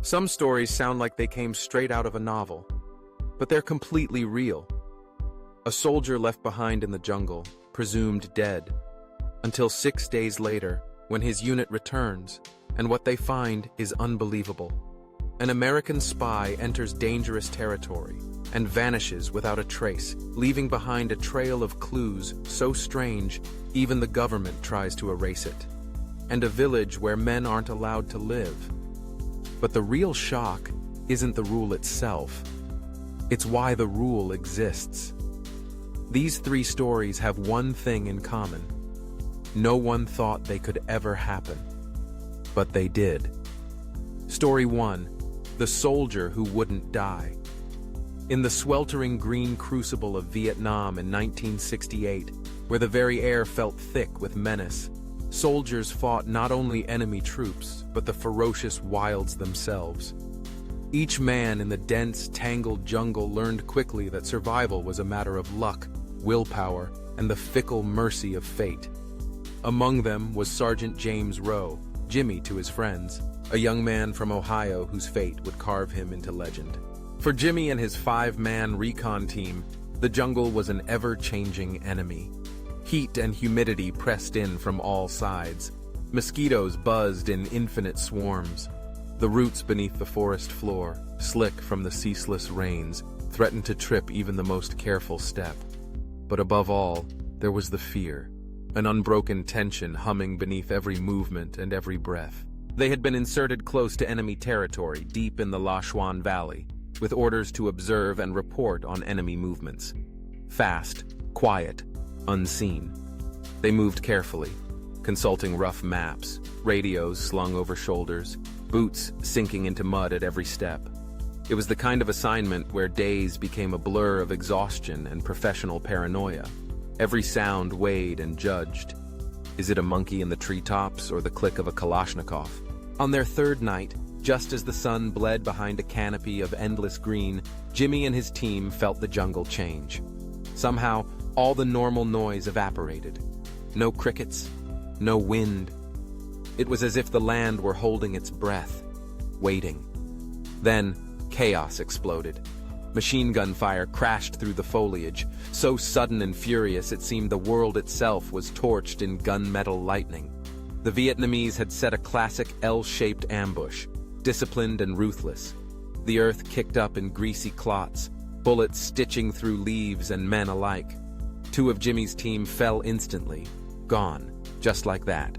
Some stories sound like they came straight out of a novel, but they're completely real. A soldier left behind in the jungle, presumed dead, until 6 days later, when his unit returns, and what they find is unbelievable. An American spy enters dangerous territory and vanishes without a trace, leaving behind a trail of clues so strange even the government tries to erase it. And a village where men aren't allowed to live. But the real shock isn't the rule itself. It's why the rule exists. These 3 stories have one thing in common. No one thought they could ever happen. But they did. Story 1. The soldier who wouldn't die. In the sweltering green crucible of Vietnam in 1968, where the very air felt thick with menace, soldiers fought not only enemy troops, but the ferocious wilds themselves. Each man in the dense, tangled jungle learned quickly that survival was a matter of luck, willpower, and the fickle mercy of fate. Among them was Sergeant James Rowe, Jimmy to his friends, a young man from Ohio whose fate would carve him into legend. For Jimmy and his 5-man recon team, the jungle was an ever-changing enemy. Heat and humidity pressed in from all sides. Mosquitoes buzzed in infinite swarms. The roots beneath the forest floor, slick from the ceaseless rains, threatened to trip even the most careful step. But above all, there was the fear, an unbroken tension humming beneath every movement and every breath. They had been inserted close to enemy territory, deep in the La Chuan Valley, with orders to observe and report on enemy movements. Fast, quiet, unseen. They moved carefully, consulting rough maps, radios slung over shoulders, boots sinking into mud at every step. It was the kind of assignment where days became a blur of exhaustion and professional paranoia. Every sound weighed and judged. Is it a monkey in the treetops or the click of a Kalashnikov? On their 3rd night, just as the sun bled behind a canopy of endless green, Jimmy and his team felt the jungle change. Somehow, all the normal noise evaporated. No crickets, no wind. It was as if the land were holding its breath, waiting. Then, chaos exploded. Machine gun fire crashed through the foliage, so sudden and furious it seemed the world itself was torched in gunmetal lightning. The Vietnamese had set a classic L-shaped ambush, disciplined and ruthless. The earth kicked up in greasy clots, bullets stitching through leaves and men alike. 2 of Jimmy's team fell instantly, gone, just like that.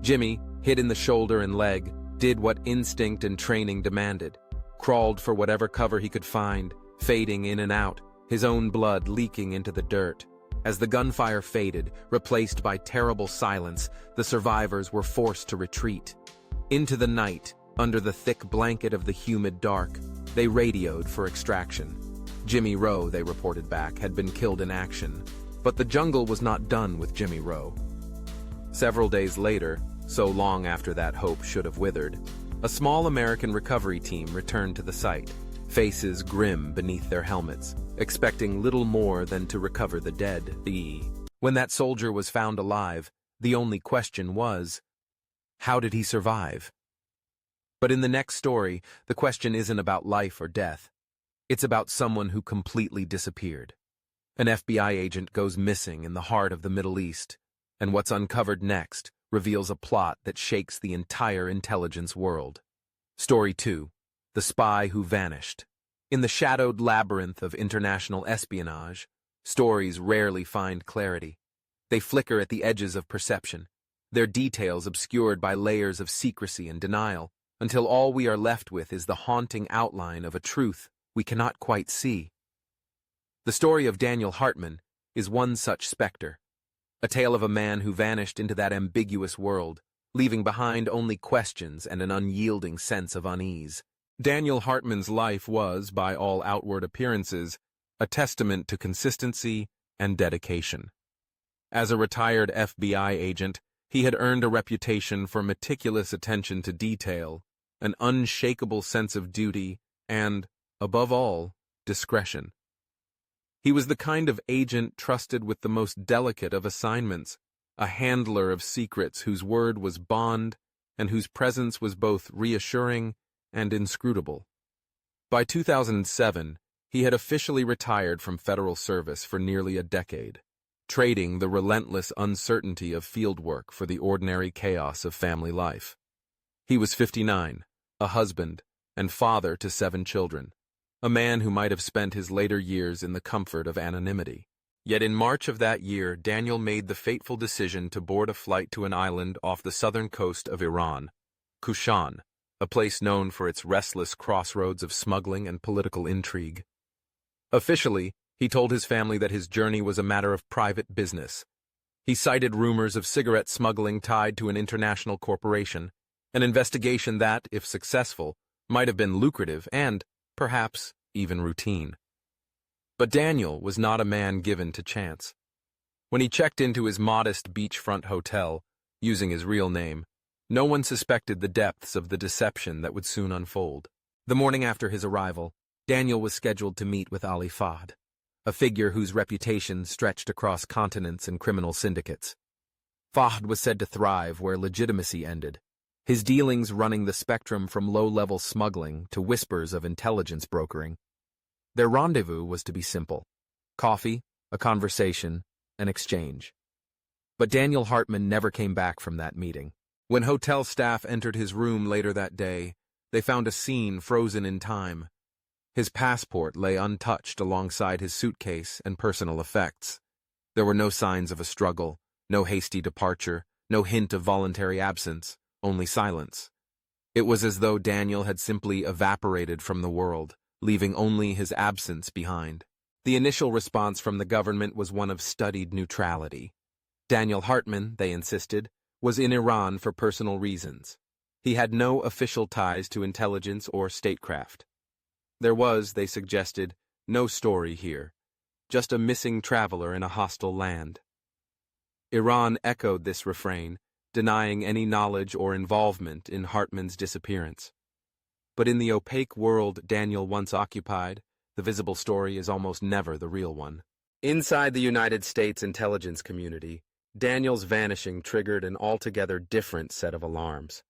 Jimmy, hit in the shoulder and leg, did what instinct and training demanded. Crawled for whatever cover he could find, fading in and out, his own blood leaking into the dirt. As the gunfire faded, replaced by terrible silence, the survivors were forced to retreat. Into the night, under the thick blanket of the humid dark, they radioed for extraction. Jimmy Rowe, they reported back, had been killed in action. But the jungle was not done with Jimmy Rowe. Several days later, so long after that hope should have withered, a small American recovery team returned to the site, faces grim beneath their helmets, expecting little more than to recover the dead. When that soldier was found alive, the only question was, how did he survive? But in the next story, the question isn't about life or death. It's about someone who completely disappeared. An FBI agent goes missing in the heart of the Middle East, and what's uncovered next reveals a plot that shakes the entire intelligence world. Story 2. The Spy Who Vanished. In the shadowed labyrinth of international espionage, stories rarely find clarity. They flicker at the edges of perception, their details obscured by layers of secrecy and denial, until all we are left with is the haunting outline of a truth we cannot quite see. The story of Daniel Hartman is one such specter. A tale of a man who vanished into that ambiguous world, leaving behind only questions and an unyielding sense of unease. Daniel Hartman's life was, by all outward appearances, a testament to consistency and dedication. As a retired FBI agent, he had earned a reputation for meticulous attention to detail, an unshakable sense of duty, and, above all, discretion. He was the kind of agent trusted with the most delicate of assignments, a handler of secrets whose word was bond and whose presence was both reassuring and inscrutable. By 2007, he had officially retired from federal service for nearly a decade, trading the relentless uncertainty of fieldwork for the ordinary chaos of family life. He was 59, a husband, and father to 7 children, a man who might have spent his later years in the comfort of anonymity. Yet in March of that year, Daniel made the fateful decision to board a flight to an island off the southern coast of Iran, Kushan, a place known for its restless crossroads of smuggling and political intrigue. Officially, he told his family that his journey was a matter of private business. He cited rumors of cigarette smuggling tied to an international corporation, an investigation that, if successful, might have been lucrative and, perhaps, even routine. But Daniel was not a man given to chance. When he checked into his modest beachfront hotel, using his real name, no one suspected the depths of the deception that would soon unfold. The morning after his arrival, Daniel was scheduled to meet with Ali Fahd, a figure whose reputation stretched across continents and criminal syndicates. Fahd was said to thrive where legitimacy ended, his dealings running the spectrum from low-level smuggling to whispers of intelligence brokering. Their rendezvous was to be simple: coffee, a conversation, an exchange. But Daniel Hartman never came back from that meeting. When hotel staff entered his room later that day, they found a scene frozen in time. His passport lay untouched alongside his suitcase and personal effects. There were no signs of a struggle, no hasty departure, no hint of voluntary absence, only silence. It was as though Daniel had simply evaporated from the world, leaving only his absence behind. The initial response from the government was one of studied neutrality. Daniel Hartman, they insisted, was in Iran for personal reasons. He had no official ties to intelligence or statecraft. There was, they suggested, no story here, just a missing traveler in a hostile land. Iran echoed this refrain, denying any knowledge or involvement in Hartman's disappearance. But in the opaque world Daniel once occupied, the visible story is almost never the real one. Inside the United States intelligence community, Daniel's vanishing triggered an altogether different set of alarms.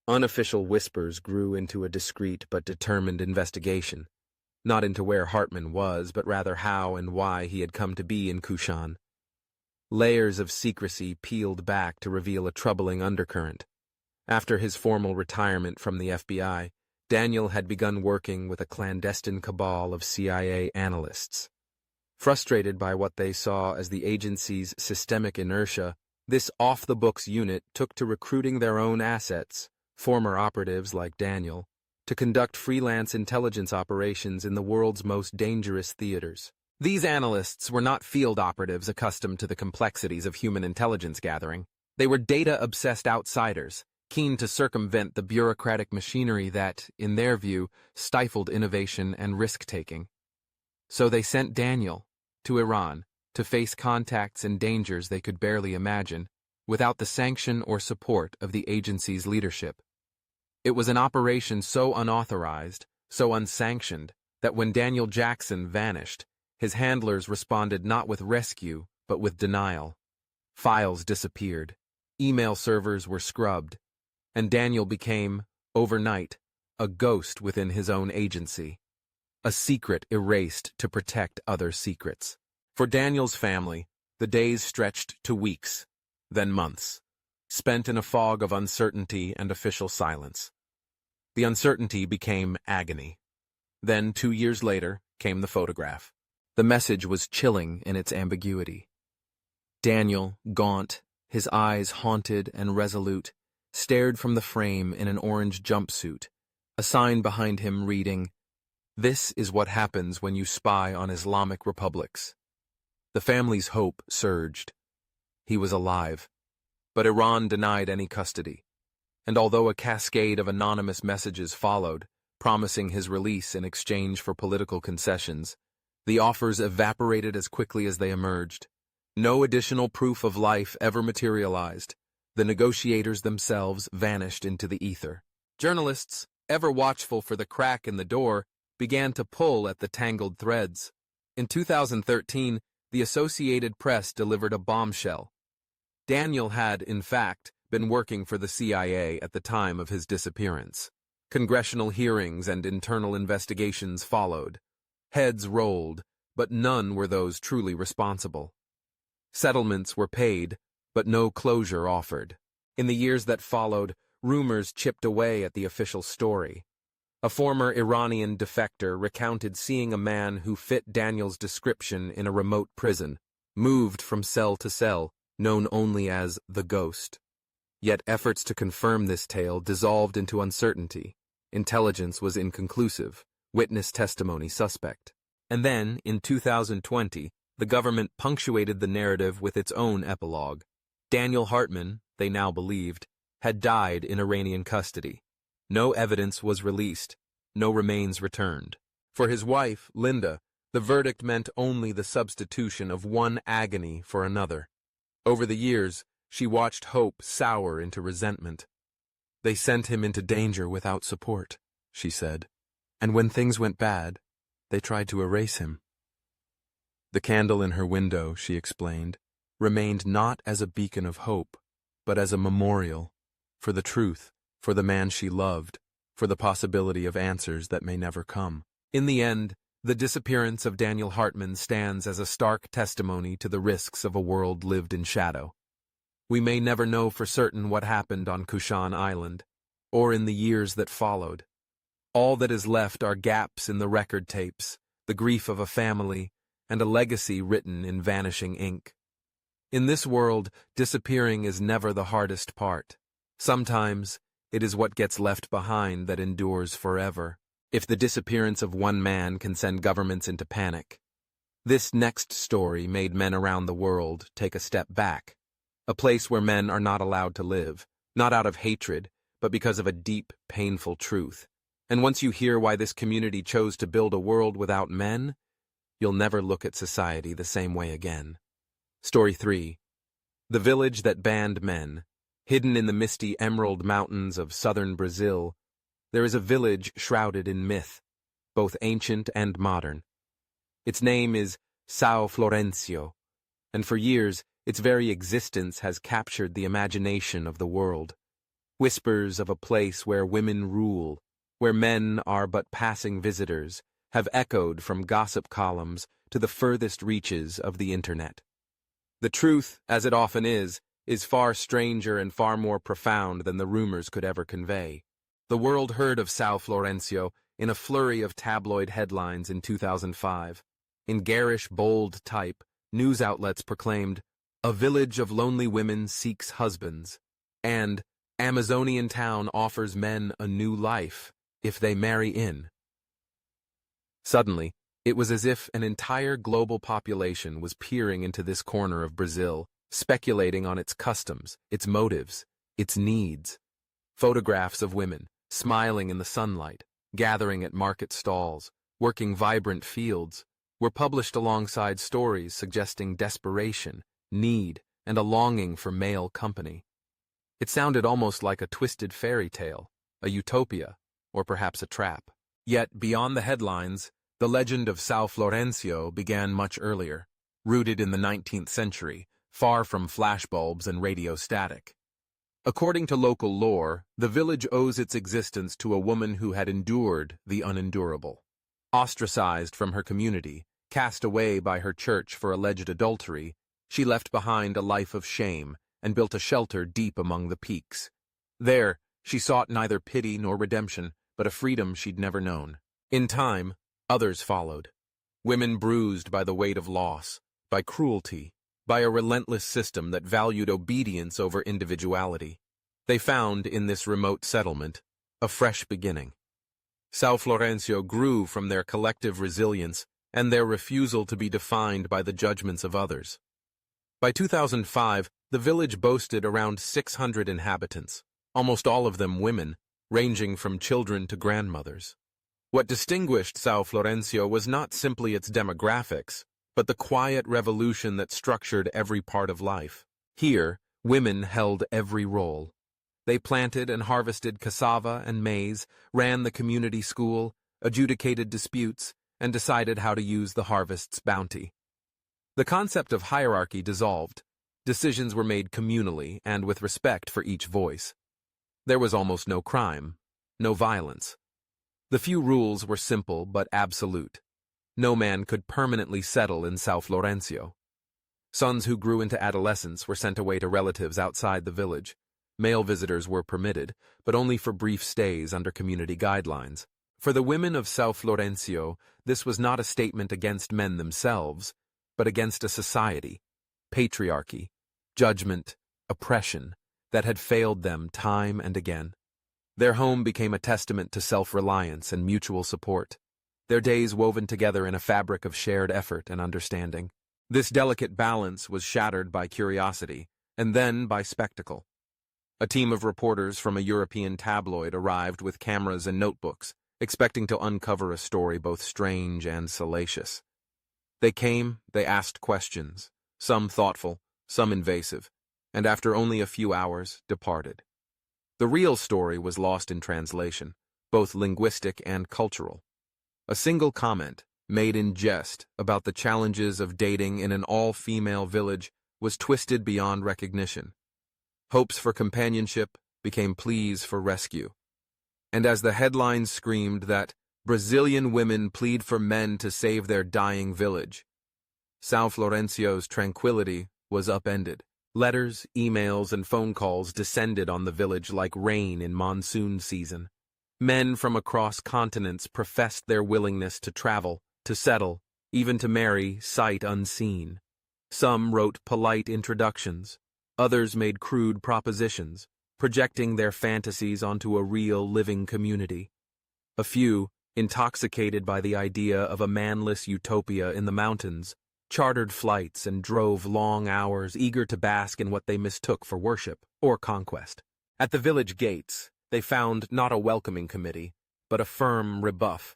Unofficial whispers grew into a discreet but determined investigation, not into where Hartman was, but rather how and why he had come to be in Kushan. Layers of secrecy peeled back to reveal a troubling undercurrent. After his formal retirement from the FBI, Daniel had begun working with a clandestine cabal of CIA analysts. Frustrated by what they saw as the agency's systemic inertia, this off-the-books unit took to recruiting their own assets, former operatives like Daniel, to conduct freelance intelligence operations in the world's most dangerous theaters. These analysts were not field operatives accustomed to the complexities of human intelligence gathering. They were data-obsessed outsiders, keen to circumvent the bureaucratic machinery that, in their view, stifled innovation and risk-taking. So they sent Daniel to Iran to face contacts and dangers they could barely imagine, without the sanction or support of the agency's leadership. It was an operation so unauthorized, so unsanctioned, that when Daniel Jackson vanished, his handlers responded not with rescue, but with denial. Files disappeared, email servers were scrubbed, and Daniel became, overnight, a ghost within his own agency, a secret erased to protect other secrets. For Daniel's family, the days stretched to weeks, then months, spent in a fog of uncertainty and official silence. The uncertainty became agony. Then, 2 years later, came the photograph. The message was chilling in its ambiguity. Daniel, gaunt, his eyes haunted and resolute, stared from the frame in an orange jumpsuit, a sign behind him reading, "This is what happens when you spy on Islamic republics." The family's hope surged. He was alive, but Iran denied any custody, and although a cascade of anonymous messages followed, promising his release in exchange for political concessions, the offers evaporated as quickly as they emerged. No additional proof of life ever materialized. The negotiators themselves vanished into the ether. Journalists, ever watchful for the crack in the door, began to pull at the tangled threads. In 2013, the Associated Press delivered a bombshell. Daniel had, in fact, been working for the CIA at the time of his disappearance. Congressional hearings and internal investigations followed. Heads rolled, but none were those truly responsible. Settlements were paid, but no closure offered. In the years that followed, rumors chipped away at the official story. A former Iranian defector recounted seeing a man who fit Daniel's description in a remote prison, moved from cell to cell, known only as the Ghost. Yet efforts to confirm this tale dissolved into uncertainty. Intelligence was inconclusive, witness testimony suspect. And then, in 2020, the government punctuated the narrative with its own epilogue. Daniel Hartman, they now believed, had died in Iranian custody. No evidence was released, no remains returned. For his wife, Linda, the verdict meant only the substitution of one agony for another. Over the years, she watched hope sour into resentment. "They sent him into danger without support," she said. "And when things went bad, they tried to erase him." The candle in her window, she explained, remained not as a beacon of hope, but as a memorial, for the truth, for the man she loved, for the possibility of answers that may never come. In the end, the disappearance of Daniel Hartman stands as a stark testimony to the risks of a world lived in shadow. We may never know for certain what happened on Kushan Island, or in the years that followed. All that is left are gaps in the record tapes, the grief of a family, and a legacy written in vanishing ink. In this world, disappearing is never the hardest part. Sometimes, it is what gets left behind that endures forever. If the disappearance of one man can send governments into panic, this next story made men around the world take a step back. A place where men are not allowed to live, not out of hatred, but because of a deep, painful truth. And once you hear why this community chose to build a world without men, you'll never look at society the same way again. Story 3. The village that banned men. Hidden in the misty emerald mountains of southern Brazil, there is a village shrouded in myth, both ancient and modern. Its name is São Florencio, and for years, its very existence has captured the imagination of the world. Whispers of a place where women rule, where men are but passing visitors, have echoed from gossip columns to the furthest reaches of the internet. The truth, as it often is far stranger and far more profound than the rumors could ever convey. The world heard of São Florencio in a flurry of tabloid headlines in 2005. In garish, bold type, news outlets proclaimed, "A village of lonely women seeks husbands," and "Amazonian town offers men a new life if they marry in." Suddenly, it was as if an entire global population was peering into this corner of Brazil, speculating on its customs, its motives, its needs. Photographs of women, smiling in the sunlight, gathering at market stalls, working vibrant fields, were published alongside stories suggesting desperation, need, and a longing for male company. It sounded almost like a twisted fairy tale, a utopia, or perhaps a trap. Yet, beyond the headlines, the legend of São Florencio began much earlier, rooted in the 19th century, far from flashbulbs and radio static. According to local lore, the village owes its existence to a woman who had endured the unendurable. Ostracized from her community, cast away by her church for alleged adultery, she left behind a life of shame and built a shelter deep among the peaks. There, she sought neither pity nor redemption, but a freedom she'd never known. In time, others followed. Women bruised by the weight of loss, by cruelty, by a relentless system that valued obedience over individuality. They found, in this remote settlement, a fresh beginning. São Florencio grew from their collective resilience and their refusal to be defined by the judgments of others. By 2005, the village boasted around 600 inhabitants, almost all of them women, ranging from children to grandmothers. What distinguished São Florencio was not simply its demographics, but the quiet revolution that structured every part of life. Here, women held every role. They planted and harvested cassava and maize, ran the community school, adjudicated disputes, and decided how to use the harvest's bounty. The concept of hierarchy dissolved. Decisions were made communally and with respect for each voice. There was almost no crime, no violence. The few rules were simple but absolute. No man could permanently settle in São Florencio. Sons who grew into adolescence were sent away to relatives outside the village. Male visitors were permitted, but only for brief stays under community guidelines. For the women of São Florencio, this was not a statement against men themselves, but against a society, patriarchy, judgment, oppression, that had failed them time and again. Their home became a testament to self-reliance and mutual support, their days woven together in a fabric of shared effort and understanding. This delicate balance was shattered by curiosity, and then by spectacle. A team of reporters from a European tabloid arrived with cameras and notebooks, expecting to uncover a story both strange and salacious. They came, they asked questions, some thoughtful, some invasive, and after only a few hours, departed. The real story was lost in translation, both linguistic and cultural. A single comment, made in jest, about the challenges of dating in an all-female village was twisted beyond recognition. Hopes for companionship became pleas for rescue. And as the headlines screamed that Brazilian women plead for men to save their dying village, São Florencio's tranquility was upended. Letters, emails, and phone calls descended on the village like rain in monsoon season. Men from across continents professed their willingness to travel, to settle, even to marry sight unseen. Some wrote polite introductions. Others made crude propositions, projecting their fantasies onto a real living community. A few, intoxicated by the idea of a manless utopia in the mountains, chartered flights and drove long hours, eager to bask in what they mistook for worship or conquest. At the village gates, they found not a welcoming committee, but a firm rebuff.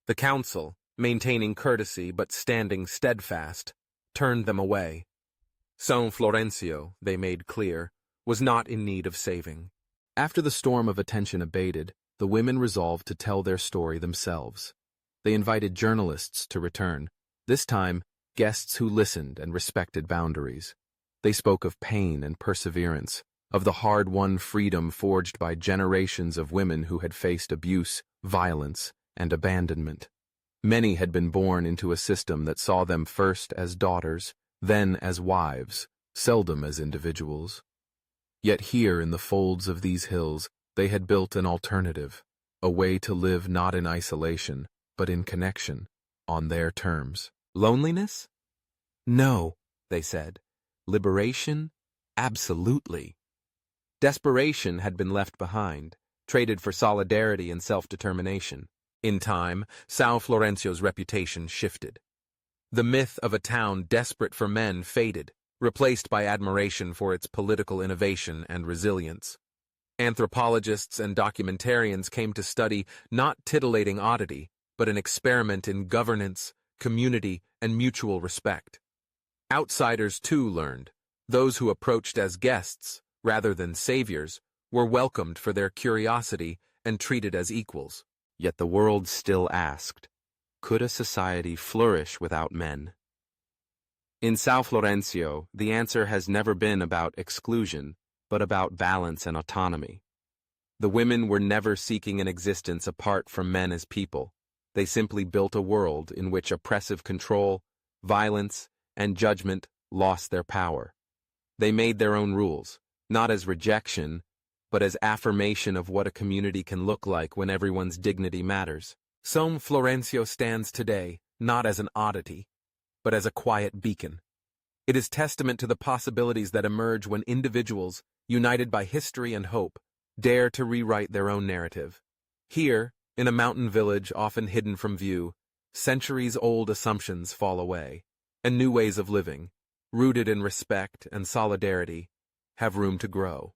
The council, maintaining courtesy but standing steadfast, turned them away. São Florencio, they made clear, was not in need of saving. After the storm of attention abated, the women resolved to tell their story themselves. They invited journalists to return, this time guests who listened and respected boundaries. They spoke of pain and perseverance, of the hard-won freedom forged by generations of women who had faced abuse, violence, and abandonment. Many had been born into a system that saw them first as daughters, then as wives, seldom as individuals. Yet here in the folds of these hills, they had built an alternative, a way to live not in isolation, but in connection, on their terms. Loneliness? No, they said. Liberation? Absolutely. Desperation had been left behind, traded for solidarity and self-determination. In time, São Florencio's reputation shifted. The myth of a town desperate for men faded, replaced by admiration for its political innovation and resilience. Anthropologists and documentarians came to study not titillating oddity, but an experiment in governance, community, and mutual respect. Outsiders too learned. Those who approached as guests, rather than saviors, were welcomed for their curiosity and treated as equals. Yet the world still asked, could a society flourish without men? In São Florencio, the answer has never been about exclusion, but about balance and autonomy. The women were never seeking an existence apart from men as people. They simply built a world in which oppressive control, violence, and judgment lost their power. They made their own rules, not as rejection, but as affirmation of what a community can look like when everyone's dignity matters. São Florencio stands today, not as an oddity, but as a quiet beacon. It is testament to the possibilities that emerge when individuals, united by history and hope, dare to rewrite their own narrative. Here, in a mountain village often hidden from view, centuries-old assumptions fall away, and new ways of living, rooted in respect and solidarity, have room to grow.